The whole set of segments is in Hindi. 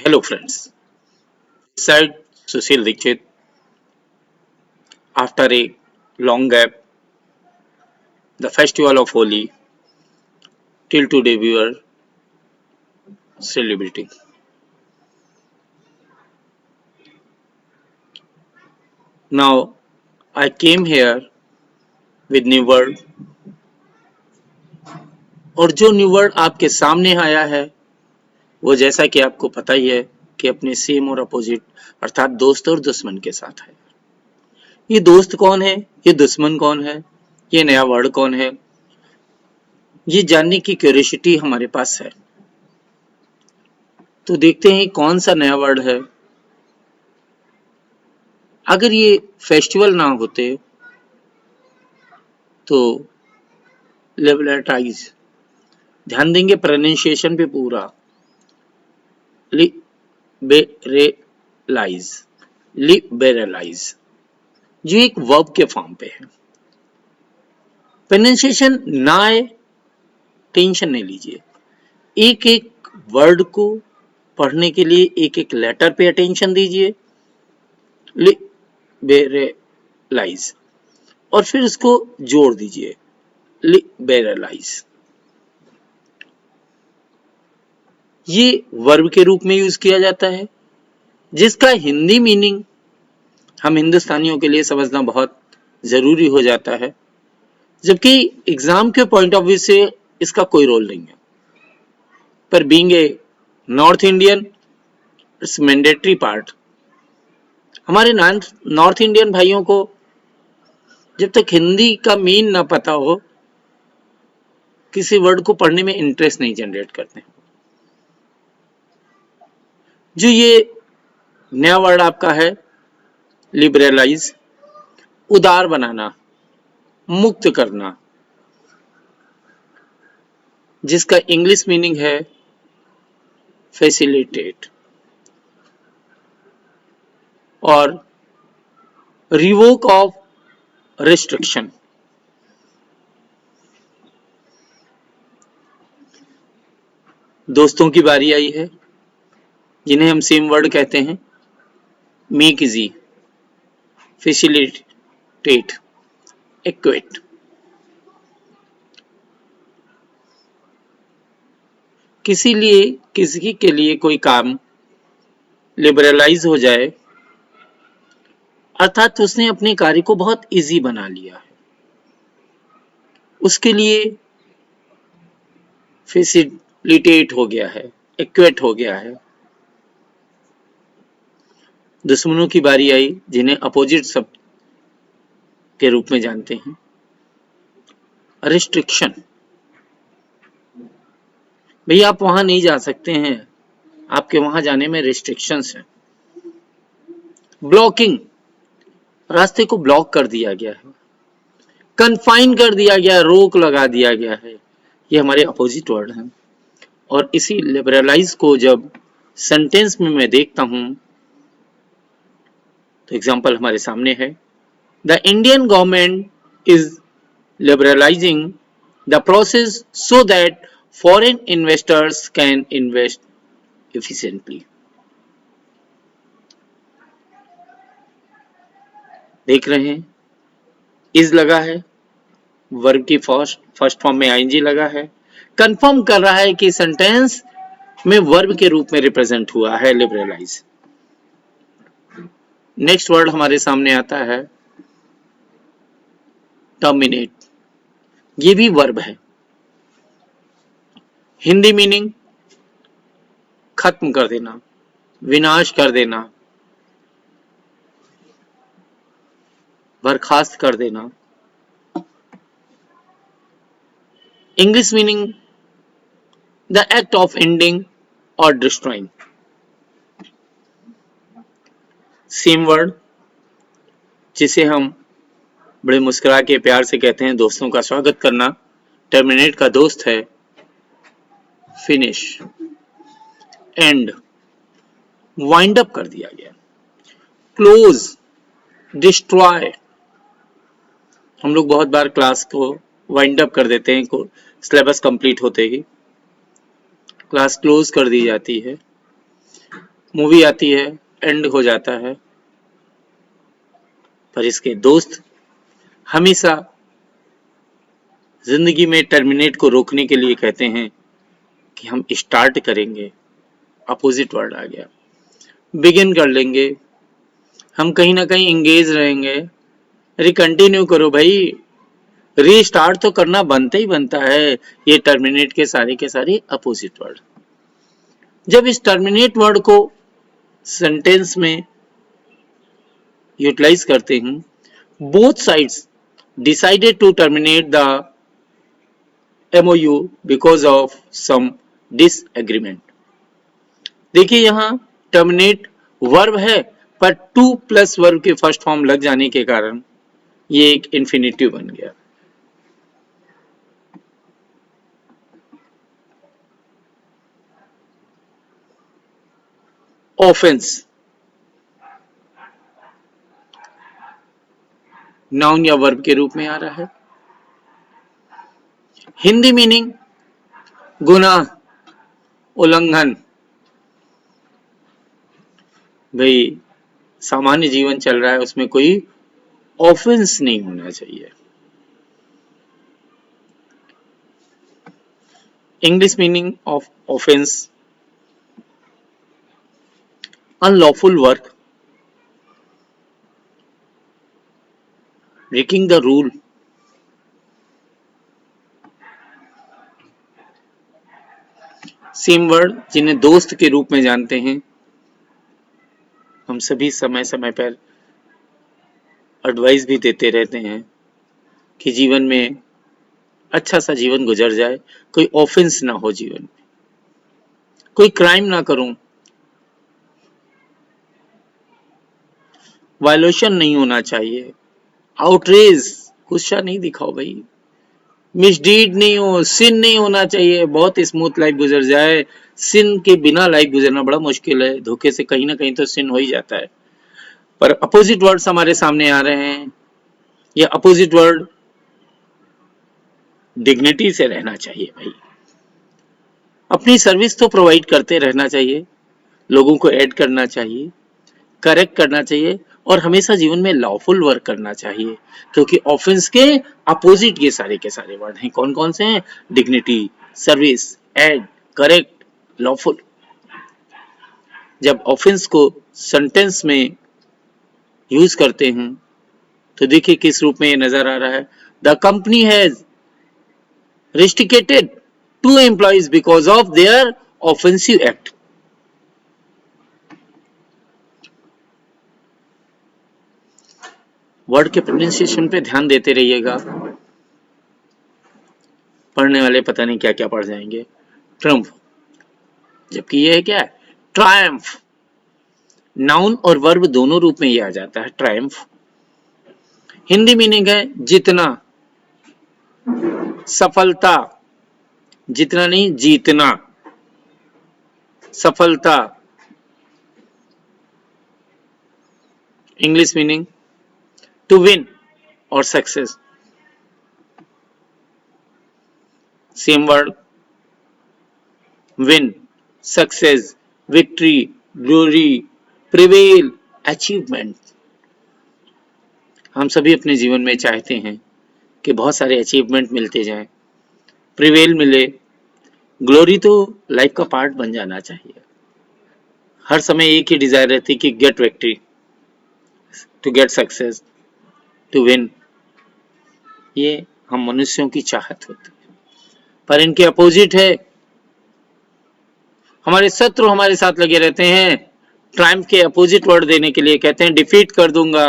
Hello friends, side Sushil Dikshit. After a long gap, the festival of Holi till today we were celebrating. Now I came here with new word और जो न्यू वर्ड आपके सामने आया है वो जैसा कि आपको पता ही है कि अपने सेम और अपोजिट अर्थात दोस्त और दुश्मन के साथ है। ये दोस्त कौन है, ये दुश्मन कौन है, ये नया वर्ड कौन है, ये जानने की क्यूरियोसिटी हमारे पास है। तो देखते हैं कौन सा नया वर्ड है। अगर ये फेस्टिवल ना होते तो लिबरेटाइज, ध्यान देंगे प्रोनाउंसिएशन पे पूरा, लिबेरलाइज, लिबेरलाइज जो एक वर्ब के फॉर्म पे है। प्रोनाउंसिएशन ना आए टेंशन नहीं लीजिए, एक एक वर्ड को पढ़ने के लिए एक एक लेटर पे अटेंशन दीजिए, लिबेरलाइज, और फिर उसको जोड़ दीजिए, लिबेरलाइज। ये वर्ब के रूप में यूज किया जाता है जिसका हिंदी मीनिंग हम हिंदुस्तानियों के लिए समझना बहुत जरूरी हो जाता है, जबकि एग्जाम के पॉइंट ऑफ व्यू से इसका कोई रोल नहीं है। पर being a north Indian it's mandatory part. हमारे नॉर्थ इंडियन भाइयों को जब तक हिंदी का मीन ना पता हो किसी वर्ड को पढ़ने में इंटरेस्ट नहीं जनरेट करते। जो ये नया वर्ड आपका है लिबरलाइज, उदार बनाना, मुक्त करना, जिसका इंग्लिश मीनिंग है फैसिलिटेट, और रिवोक ऑफ रिस्ट्रिक्शन। दोस्तों की बारी आई है जिन्हें हम सेम वर्ड कहते हैं, मेक इजी, फैसिलिटेट, इक्वेट। किसी के लिए कोई काम लिबरलाइज हो जाए अर्थात उसने अपने कार्य को बहुत इजी बना लिया है, उसके लिए फैसिलिटेट हो गया है, इक्वेट हो गया है। दुश्मनों की बारी आई जिन्हें अपोजिट शब्द के रूप में जानते हैं, रिस्ट्रिक्शन। भैया आप वहां नहीं जा सकते हैं, आपके वहां जाने में रिस्ट्रिक्शंस हैं। ब्लॉकिंग, रास्ते को ब्लॉक कर दिया गया है, कन्फाइन कर दिया गया, रोक लगा दिया गया है। ये हमारे अपोजिट वर्ड हैं। और इसी लिबरलाइज को जब सेंटेंस में मैं देखता हूं तो एग्जाम्पल हमारे सामने है, the Indian government is liberalising the process so that foreign investors can invest efficiently. देख रहे हैं इज लगा है, वर्ब की फर्स्ट फॉर्म में आईएनजी लगा है, कंफर्म कर रहा है कि सेंटेंस में वर्ब के रूप में रिप्रेजेंट हुआ है लिबरलाइज। नेक्स्ट वर्ड हमारे सामने आता है टर्मिनेट, ये भी वर्ब है, हिंदी मीनिंग खत्म कर देना, विनाश कर देना, बर्खास्त कर देना। English meaning the act of ending और डिस्ट्रॉइंग। सेम वर्ड जिसे हम बड़े मुस्कुरा के प्यार से कहते हैं दोस्तों का स्वागत करना, टर्मिनेट का दोस्त है फिनिश, एंड, वाइंड अप कर दिया गया, क्लोज, डिस्ट्रॉय। हम लोग बहुत बार क्लास को वाइंड अप कर देते हैं, सिलेबस कंप्लीट होते ही क्लास क्लोज कर दी जाती है। मूवी आती है, एंड हो जाता है, पर इसके दोस्त हमेशा जिंदगी में टर्मिनेट को रोकने के लिए कहते हैं कि हम स्टार्ट करेंगे, अपोजिट वर्ड आ गया, बिगिन कर लेंगे, हम कहीं ना कहीं एंगेज रहेंगे। अरे कंटिन्यू करो भाई, रीस्टार्ट तो करना बनता ही बनता है। ये टर्मिनेट के सारे अपोजिट वर्ड। जब इस टर्मिनेट वर्ड को सेंटेंस में यूटिलाइज करते हैं, both sides decided to terminate the MOU because of some disagreement. देखिए यहां टर्मिनेट वर्ब है, पर टू प्लस वर्ब के फर्स्ट फॉर्म लग जाने के कारण ये एक इंफिनिटिव बन गया। ऑफेंस नाउन या वर्ब के रूप में आ रहा है। हिंदी मीनिंग गुनाह, उल्लंघन। भाई सामान्य जीवन चल रहा है, उसमें कोई ऑफेंस नहीं होना चाहिए। English meaning of offence unlawful work, breaking the rule, same word जिन्हें दोस्त के रूप में जानते हैं। हम सभी समय समय पर एडवाइस भी देते रहते हैं कि जीवन में अच्छा सा जीवन गुजर जाए, कोई ऑफेंस ना हो जीवन में, कोई क्राइम ना करूं, वायलेशन नहीं होना चाहिए, आउटरेज गुस्सा नहीं दिखाओ भाई, मिसडीड नहीं हो, सिन नहीं होना चाहिए, बहुत स्मूथ लाइफ गुजर जाए। सिन के बिना लाइफ गुजरना बड़ा मुश्किल है, धोखे से कहीं ना कहीं तो सिन हो ही जाता है। पर अपोजिट वर्ड्स हमारे सामने आ रहे हैं। ये अपोजिट वर्ड डिग्निटी से रहना चाहिए भाई, अपनी सर्विस तो प्रोवाइड करते रहना चाहिए, लोगों को ऐड करना चाहिए, करेक्ट करना चाहिए, और हमेशा जीवन में लॉफुल वर्क करना चाहिए, क्योंकि ऑफेंस के अपोजिट ये सारे के सारे वर्ड हैं। कौन कौन से हैं? Dignity, service, add, correct, lawful. जब ऑफेंस को सेंटेंस में यूज करते हैं तो देखिए किस रूप में ये नजर आ रहा है। The company has restricted two employees because of their offensive act. Word के प्रोनाउंसिएशन पे ध्यान देते रहिएगा, पढ़ने वाले पता नहीं क्या क्या पढ़ जाएंगे। ट्रम्फ, जबकि ये है क्या है? ट्रायम्फ। नाउन और वर्ब दोनों रूप में ये आ जाता है ट्रायम्फ। हिंदी मीनिंग है जितना, सफलता, जितना नहीं जीतना, सफलता। इंग्लिश मीनिंग टू विन और success. Same word, win, success, victory, glory, prevail, achievement. हम सभी अपने जीवन में चाहते हैं कि बहुत सारे अचीवमेंट मिलते जाएं, प्रिवेल मिले, ग्लोरी तो लाइफ का पार्ट बन जाना चाहिए। हर समय एक ही डिजायर रहती कि get victory, to get success, to win. ये हम मनुष्यों की चाहत होती है, पर इनके अपोजिट है। हमारे शत्रु हमारे साथ लगे रहते हैं, ट्रायम्फ के अपोजिट वर्ड देने के लिए कहते हैं डिफीट कर दूंगा,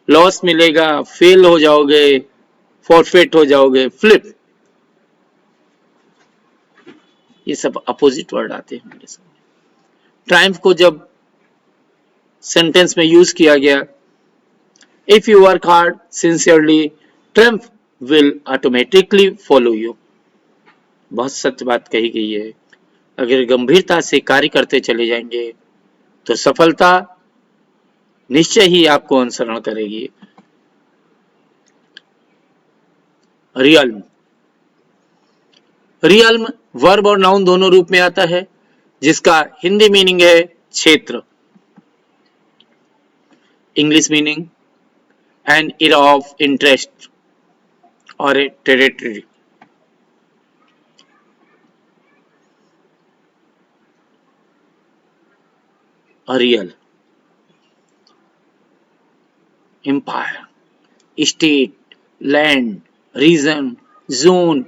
लॉस मिलेगा, फेल हो जाओगे, फॉरफिट हो जाओगे, फ्लिप। ये सब अपोजिट वर्ड आते हैं हमारे सामने। ट्रायम्फ को जब सेंटेंस में यूज किया गया, if you work hard sincerely Triumph will automatically follow you. बहुत सत्य बात कही गई है। अगर गंभीरता से कार्य करते चले जाएंगे तो सफलता निश्चय ही आपको अनुसरण करेगी। रियल्म, रियल्म वर्ब और नाउन दोनों रूप में आता है, जिसका हिंदी मीनिंग है क्षेत्र, English meaning an area of interest और a territory. Real, empire, state, land, region, zone,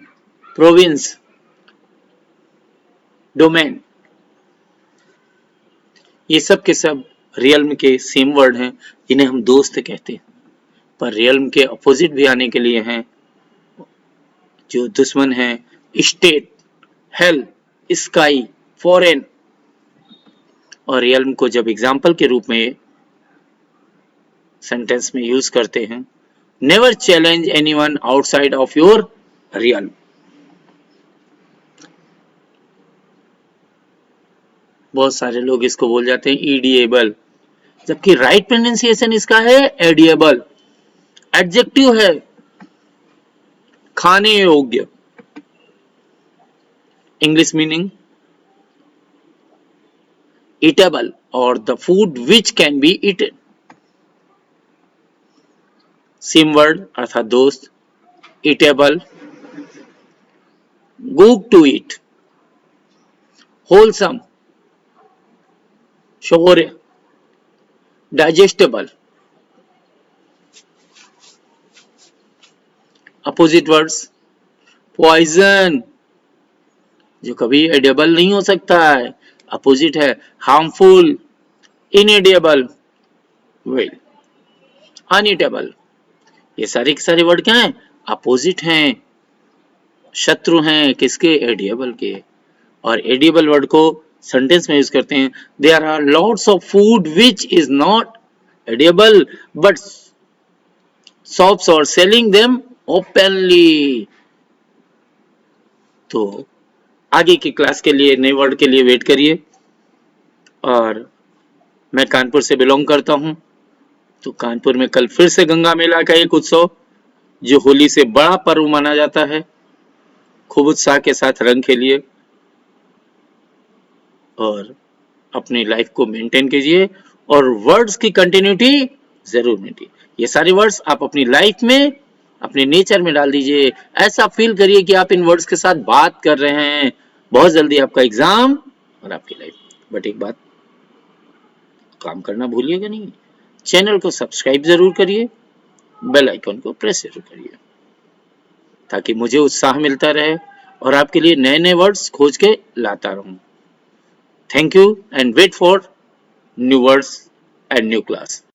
province, domain, ये सब के सब रियल्म के सेम वर्ड हैं जिन्हें हम दोस्त कहते हैं, पर रियल्म के अपोजिट भी आने के लिए हैं जो दुश्मन हैं, स्टेट, हेल, स्काई, फॉरेन। और रियल्म को जब एग्जाम्पल के रूप में सेंटेंस में यूज करते हैं, never challenge anyone outside of your realm. बहुत सारे लोग इसको बोल जाते हैं ईडिएबल, जबकि राइट प्रोनाउंसिएशन इसका है एडिएबल। एडजेक्टिव है, खाने योग्य। English meaning eatable or the food which can be eaten। Same word अर्थात दोस्त, eatable, good to eat, wholesome, शौर्य, digestible। अपोजिट वर्ड्स, पॉइजन, जो कभी एडिबल नहीं हो सकता है, अपोजिट है हार्मफुल, इनएडिबल, वेल, अनईटेबल। ये सारे के सारे वर्ड क्या हैं? अपोजिट हैं, शत्रु हैं किसके? एडिएबल के। और एडिएबल वर्ड को सेंटेंस में यूज करते हैं, there are lots of food which is not edible but shops are selling them openly. तो आगे की क्लास के लिए नए वर्ड के लिए वेट करिए। और मैं कानपुर से बिलोंग करता हूं, तो कानपुर में कल फिर से गंगा मेला का एक उत्सव जो होली से बड़ा पर्व माना जाता है। खूब उत्साह के साथ रंग खेलिए और अपनी लाइफ को मेंटेन कीजिए और वर्ड्स की कंटिन्यूटी जरूर मेंटेन। ये सारे वर्ड्स आप अपनी लाइफ में, अपने नेचर में डाल दीजिए। ऐसा फील करिए कि आप इन वर्ड्स के साथ बात कर रहे हैं। बहुत जल्दी आपका एग्जाम और आपकी लाइफ। बट एक बात, काम करना भूलिएगा नहीं, चैनल को सब्सक्राइब जरूर करिए, बेल आइकन को प्रेस जरूर करिए ताकि मुझे उत्साह मिलता रहे और आपके लिए नए नए वर्ड्स खोज के लाता रहूं। Thank you and wait for new words and new class.